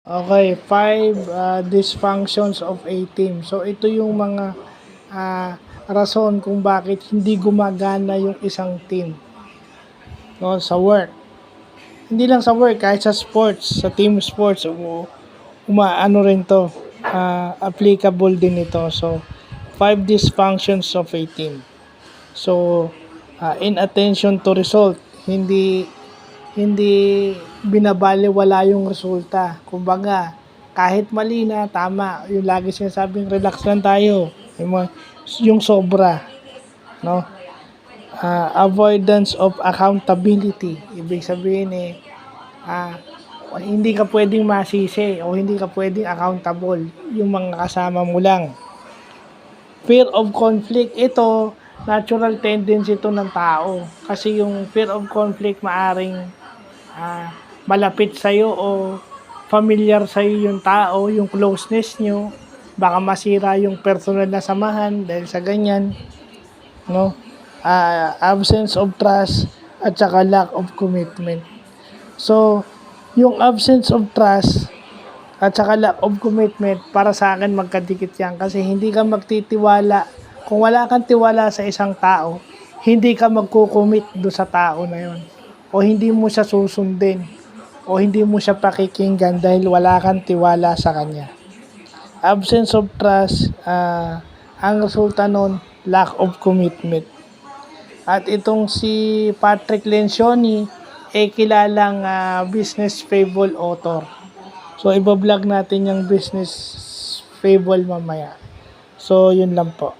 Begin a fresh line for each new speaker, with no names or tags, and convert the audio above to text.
Okay, five dysfunctions of a team. So ito yung mga rason kung bakit hindi gumagana yung isang team, no, sa work. Hindi lang sa work, kahit sa sports, sa team sports, umaano rin to, applicable din ito. So, five dysfunctions of a team. So, inattention to result, hindi hindi binabaliwala yung resulta. Kumbaga, kahit mali na, tama, yung lagi sinasabing relax lang tayo. Yung sobra, no? Avoidance of accountability. Ibig sabihin ah, hindi ka pwedeng masisi o hindi ka pwedeng accountable yung mga kasama mo lang. Fear of conflict, ito natural tendency ito ng tao. Kasi yung fear of conflict maaring malapit sa'yo o familiar sa'yo yung tao, yung closeness nyo. Baka masira yung personal na samahan dahil sa ganyan, no? Absence of trust at saka lack of commitment. So, yung absence of trust at saka lack of commitment, para sa akin magkadikit yan kasi hindi ka magtitiwala. Kung wala kang tiwala sa isang tao, hindi ka magkukumit do sa tao na yon, o hindi mo siya susundin, o hindi mo siya pakikinggan dahil wala kang tiwala sa kanya. Absence of trust, ang resulta nun, lack of commitment. At itong si Patrick Lencioni, kilalang business fable author. So, ibablog natin yung business fable mamaya. So, yun lang po.